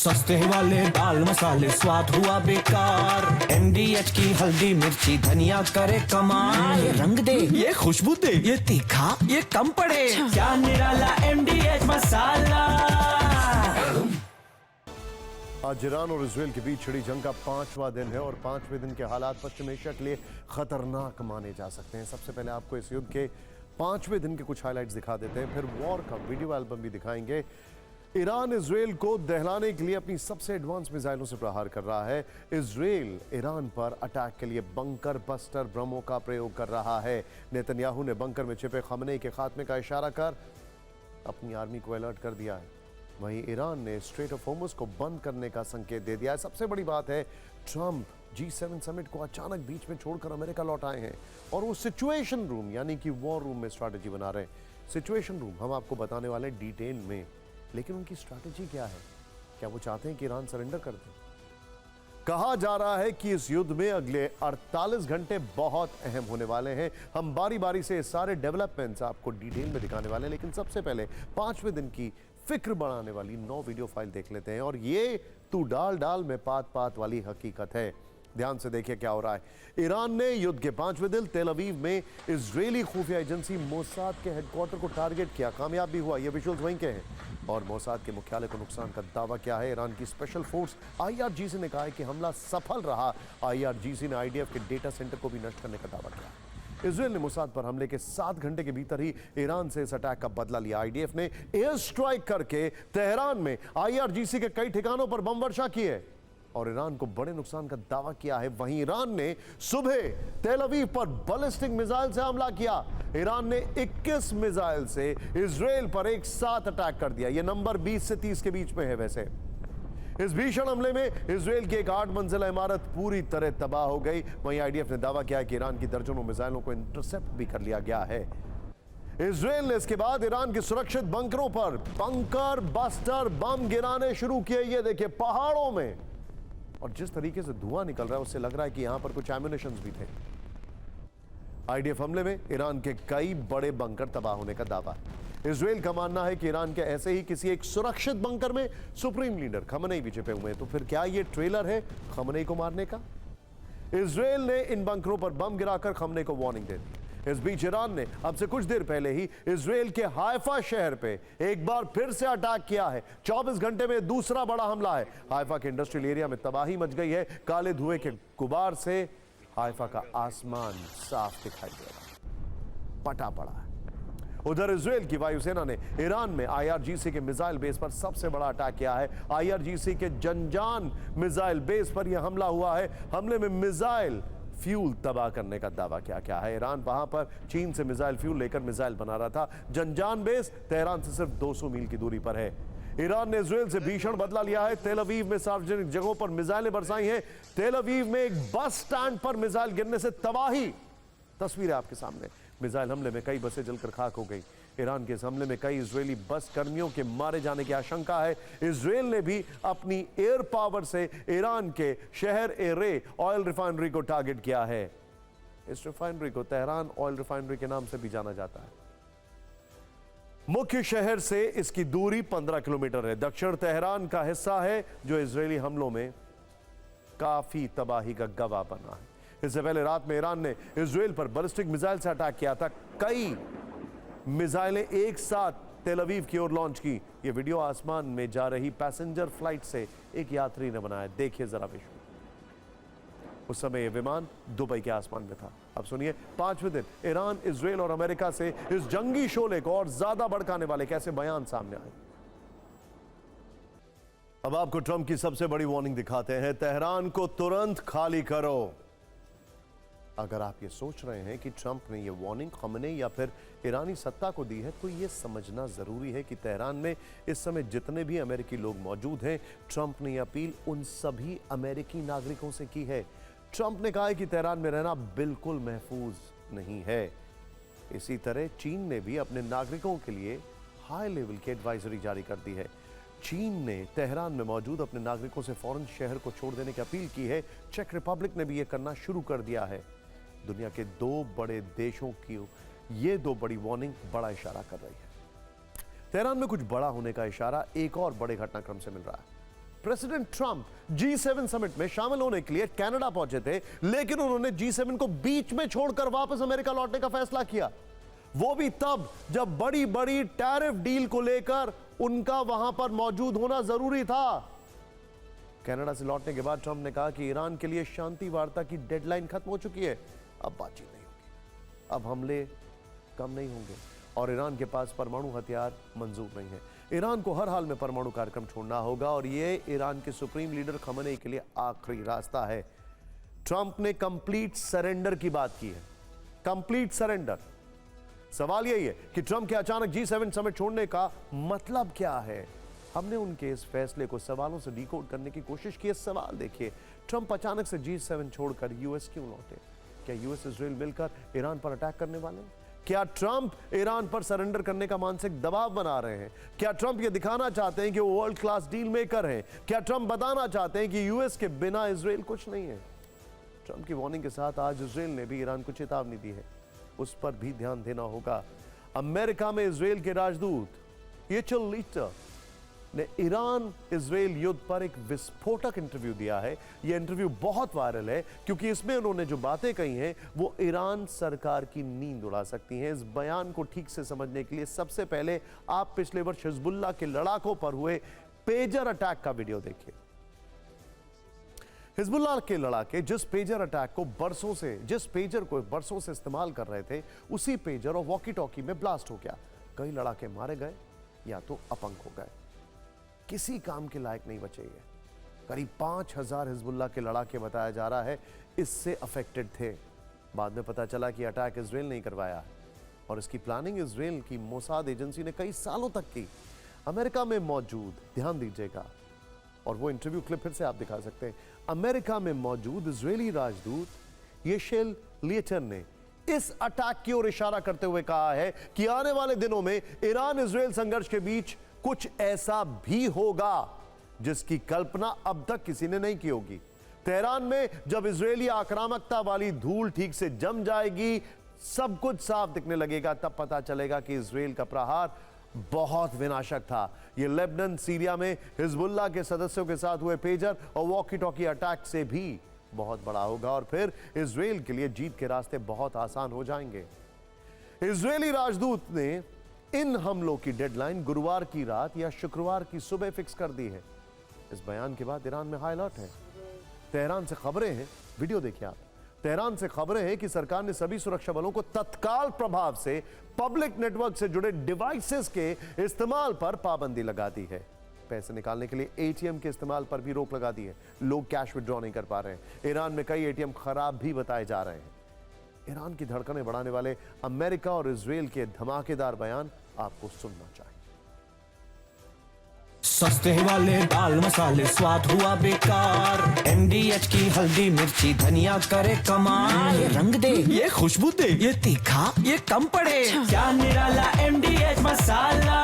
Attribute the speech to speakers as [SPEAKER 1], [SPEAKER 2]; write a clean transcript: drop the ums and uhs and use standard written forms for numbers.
[SPEAKER 1] सस्ते वाले दाल मसाले स्वाद हुआ बेकार। MDH की हल्दी मिर्ची धनिया करे कमाल। ये रंग दे, ये खुशबू दे, ये तीखा, ये कम पड़े। क्या निराला MDH मसाला।
[SPEAKER 2] आज ईरान और इजराइल के बीच छिड़ी जंग का 5वां दिन है और 5वें दिन के हालात पश्चिम एशिया के लिए खतरनाक माने जा सकते हैं। सबसे पहले आपको इस युद्ध के 5वें दिन के कुछ हाइलाइट्स दिखा देते हैं, फिर वॉर का वीडियो एल्बम भी दिखाएंगे। ईरान इजराइल को दहलाने के लिए अपनी सबसे एडवांस मिसाइलों से प्रहार कर रहा है। इजराइल ईरान पर अटैक के लिए बंकर बस्टर बमों का प्रयोग कर रहा है। नेतन्याहू ने बंकर में छिपे खमनेई के खात्मे का इशारा कर अपनी आर्मी को अलर्ट कर दिया है। वहीं ईरान ने स्ट्रेट ऑफ होर्मुज को बंद करने का संकेत दे दिया है। सबसे बड़ी बात है, ट्रंप G7 समिट को अचानक बीच में छोड़कर अमेरिका लौट आए हैं और वो सिचुएशन रूम यानी कि वॉर रूम में स्ट्रैटेजी बना रहे हैं। सिचुएशन रूम हम आपको बताने वाले डिटेल में, लेकिन उनकी स्ट्रैटेजी क्या है? क्या वो चाहते हैं कि ईरान सरेंडर कर दे? कहा जा रहा है कि इस युद्ध में अगले 48 घंटे बहुत अहम होने वाले हैं। हम बारी बारी से सारे डेवलपमेंट्स आपको डिटेल में दिखाने वाले हैं, लेकिन सबसे पहले 5वें दिन की फिक्र बढ़ाने वाली 9 वीडियो फाइल देख लेते हैं। और ये तू डाल डाल में पात पात वाली हकीकत है। ध्यान से देखिए क्या हो रहा है। ईरान ने युद्ध के 5वें दिन तेल अवीव में इजरायली खुफिया एजेंसी मोसाद के हेडक्वार्टर को टारगेट किया, कामयाब भी हुआ। ये विजुअल्स वहीं के हैं। और मोसाद के मुख्यालय को नुकसान का दावा क्या है? ईरान की स्पेशल फोर्स IRGC ने कहा है कि हमला सफल रहा। IRGC ने IDF के डेटा सेंटर को भी नष्ट करने का दावा किया। इजराइल ने मोसाद पर हमले के 7 घंटे के भीतर ही ईरान से इस अटैक का बदला लिया। IDF ने एयर स्ट्राइक करके तेहरान में IRGC के कई ठिकानों पर बम वर्षा की है और ईरान को बड़े नुकसान का दावा किया है। वहीं ईरान ने सुबह तेल अवीव पर बैलिस्टिक मिसाइल से हमला किया। ईरान ने 21 मिसाइल से इजराइल पर एक साथ अटैक कर दिया। यह नंबर 20 से 30 के बीच में है। वैसे इस भीषण हमले में इजराइल की एक 8 मंजिला इमारत पूरी तरह तबाह हो गई। वहीं IDF ने दावा किया है कि ईरान की दर्जनों मिसाइलों को इंटरसेप्ट भी कर लिया गया है। इजराइल ने इसके बाद ईरान के सुरक्षित बंकरों पर बंकर बस्टर बम गिराने शुरू किए। ये देखिए पहाड़ों में, और जिस तरीके से धुआं निकल रहा है उससे लग रहा है कि यहां पर कुछ एम्युनिशंस भी थे। IDF हमले में ईरान के कई बड़े बंकर तबाह होने का दावा है। इजराइल का मानना है कि ईरान के ऐसे ही किसी एक सुरक्षित बंकर में सुप्रीम लीडर खमनेई भी छिपे हुए हैं। तो फिर क्या ये ट्रेलर है खमनेई को मारने का? इजराइल ने इन बंकरों पर बम गिराकर खमनेई को वार्निंग दे दी। इस बीच ईरान ने अब से कुछ देर पहले ही इजराइल के हाइफा शहर पे एक बार फिर से अटैक किया है। 24 घंटे में दूसरा बड़ा हमला है। हाइफा के इंडस्ट्रियल एरिया में तबाही मच गई है। काले धुएं के गुबार से हाइफा का आसमान साफ दिखाई दे रहा है, पटा पड़ा है। उधर इजराइल की वायुसेना ने ईरान में IRGC के मिसाइल बेस पर सबसे बड़ा अटैक किया है। IRGC के जंजान मिसाइल बेस पर यह हमला हुआ है। हमले में मिसाइल फ्यूल तबाह करने का दावा क्या है? ईरान वहां पर चीन से मिसाइल फ्यूल लेकर मिसाइल बना रहा था। जंजान बेस तेहरान से सिर्फ 200 मील की दूरी पर है। ईरान ने इजराइल से भीषण बदला लिया है। तेल अवीव में सार्वजनिक जगहों पर मिसाइलें बरसाई हैं। तेल अवीव में एक बस स्टैंड पर मिसाइल गिरने से तबाही। तस्वीरें आपके सामने। मिसाइल हमले में कई बसें जलकर खाक हो गई। ईरान के इस हमले में कई इजरायली बस कर्मियों के मारे जाने की आशंका है। इजराइल ने भी अपनी एयर पावर से ईरान के शहर एरे ऑयल रिफाइनरी को टारगेट किया है। इस रिफाइनरी को तेहरान ऑयल रिफाइनरी के नाम से भी जाना जाता है। मुख्य शहर से इसकी दूरी 15 किलोमीटर है। दक्षिण तेहरान का हिस्सा है जो इजरायली हमलों में काफी तबाही का गवाह बना है। इससे पहले रात में ईरान ने इजराइल पर बैलिस्टिक मिसाइल से अटैक किया था। कई मिसाइलें एक साथ तेल अवीव की ओर लॉन्च की। यह वीडियो आसमान में जा रही पैसेंजर फ्लाइट से एक यात्री ने बनाया। देखिए जरा विजुअल। उस समय यह विमान दुबई के आसमान में था। अब सुनिए 5वें दिन ईरान, इजराइल और अमेरिका से इस जंगी शोले को और ज्यादा भड़काने वाले कैसे बयान सामने आए। अब आपको ट्रंप की सबसे बड़ी वार्निंग दिखाते हैं। तेहरान को तुरंत खाली करो। अगर आप ये सोच रहे हैं कि ट्रंप ने ये वार्निंग खमनेई या फिर ईरानी सत्ता को दी है, तो ये समझना जरूरी है कि तेहरान में इस समय जितने भी अमेरिकी लोग मौजूद हैं, ट्रंप ने अपील उन सभी अमेरिकी नागरिकों से की है। ट्रंप ने कहा है कि तेहरान में रहना बिल्कुल महफूज नहीं है। इसी तरह चीन ने भी अपने नागरिकों के लिए हाई लेवल की एडवाइजरी जारी कर दी है। चीन ने तेहरान में मौजूद अपने नागरिकों से फौरन शहर को छोड़ देने की अपील की है। चेक रिपब्लिक ने भी यह करना शुरू कर दिया है। दुनिया के 2 बड़े देशों की ये 2 बड़ी वार्निंग बड़ा इशारा कर रही है। तेहरान में कुछ बड़ा होने का इशारा एक और बड़े घटनाक्रम से मिल रहा है। प्रेसिडेंट ट्रंप G7 समिट में शामिल होने के लिए कनाडा पहुंचे थे, लेकिन उन्होंने G7 को बीच में छोड़कर वापस अमेरिका लौटने का फैसला किया। वो भी तब जब बड़ी बड़ी टैरिफ डील को लेकर उनका वहां पर मौजूद होना जरूरी था। कनाडा से लौटने के बाद ट्रंप ने कहा कि ईरान के लिए शांति वार्ता की डेडलाइन खत्म हो चुकी है, अब बातचीत नहीं होगी, अब हमले कम नहीं होंगे और ईरान के पास परमाणु हथियार मंजूर नहीं है। ईरान को हर हाल में परमाणु कार्यक्रम छोड़ना होगा और यह ईरान के सुप्रीम लीडर खमेनी के लिए आखिरी रास्ता है। ट्रंप ने कंप्लीट सरेंडर की बात की है, कंप्लीट सरेंडर। सवाल यही है कि ट्रंप के अचानक G7 समिट छोड़ने का मतलब क्या है। हमने उनके इस फैसले को सवालों से डिकोड करने की कोशिश की है। सवाल देखिए, ट्रंप अचानक से G7 छोड़कर यूएस क्यों लौटे? क्या यूएस इजराइल मिलकर ईरान पर अटैक करने वाले हैं? क्या ट्रंप ईरान पर सरेंडर करने का मानसिक दबाव बना रहे हैं? क्या ट्रंप ये दिखाना चाहते हैं कि वो वर्ल्ड क्लास डील मेकर हैं? क्या ट्रंप बताना चाहते हैं कि यूएस के बिना इजराइल कुछ नहीं है? ट्रंप की वार्निंग के साथ आज इजराइल ने भी ईरान को चेतावनी दी है, उस पर भी ध्यान देना होगा। अमेरिका में इजराइल के राजदूत येचल लीटर ने ईरान इजराइल युद्ध पर एक विस्फोटक इंटरव्यू दिया है। यह इंटरव्यू बहुत वायरल है क्योंकि इसमें उन्होंने जो बातें कही हैं वो ईरान सरकार की नींद उड़ा सकती हैं। इस बयान को ठीक से समझने के लिए सबसे पहले आप पिछले वर्ष हिजबुल्लाह के लड़ाकों पर हुए पेजर अटैक का वीडियो देखिए। हिजबुल्लाह के लड़ाके जिस पेजर को बरसों से इस्तेमाल कर रहे थे, उसी पेजर और वॉकी टॉकी में ब्लास्ट हो गया। कई लड़ाके मारे गए या तो अपंग हो गए, किसी काम के लायक नहीं बचे। ये करीब 5000 हिजबुल्लाह के लड़ाके बताया जा रहा है इससे अफेक्टेड थे। बाद में पता चला कि अटैक इजराइल नहीं करवाया और इसकी प्लानिंग इजराइल की मोसाद एजेंसी ने कई सालों तक की। अमेरिका में मौजूद, ध्यान दीजिएगा और वो इंटरव्यू क्लिप फिर से आप दिखा सकते हैं। अमेरिका में मौजूद इजरायली राजदूत येशेल लीटर ने इस अटैक की ओर इशारा करते हुए कहा है कि आने वाले दिनों में ईरान इजराइल संघर्ष के बीच कुछ ऐसा भी होगा जिसकी कल्पना अब तक किसी ने नहीं की होगी। तेहरान में जब इजरायली आक्रामकता वाली धूल ठीक से जम जाएगी, सब कुछ साफ दिखने लगेगा, तब पता चलेगा कि इजराइल का प्रहार बहुत विनाशक था। यह लेबनान, सीरिया में हिजबुल्लाह के सदस्यों के साथ हुए पेजर और वॉकी टॉकी अटैक से भी बहुत बड़ा होगा और फिर इजराइल के लिए जीत के रास्ते बहुत आसान हो जाएंगे। इजरायली राजदूत ने इन हमलों की डेडलाइन गुरुवार की रात या शुक्रवार की सुबह फिक्स कर दी है। इस बयान के बाद ईरान में हाई अलर्ट है। तेहरान से खबरें हैं, वीडियो देखिए आप। तेहरान से खबरें हैं कि सरकार ने सभी सुरक्षा बलों को तत्काल प्रभाव से पब्लिक नेटवर्क से जुड़े डिवाइसेस के इस्तेमाल पर पाबंदी लगा दी है। पैसे निकालने के लिए एटीएम के इस्तेमाल पर भी रोक लगा दी है। लोग कैश विड्रॉ नहीं कर पा रहे हैं। ईरान में कई एटीएम खराब भी बताए जा रहे हैं। ईरान की धड़कनें बढ़ाने वाले अमेरिका और इजराइल के धमाकेदार बयान आपको सुनना चाहिए।
[SPEAKER 1] सस्ते वाले दाल मसाले स्वाद हुआ बेकार, MDH की हल्दी मिर्ची धनिया करे कमाल। ये रंग दे, ये खुशबू दे, ये तीखा, ये कम पड़े। क्या निराला MDH मसाला।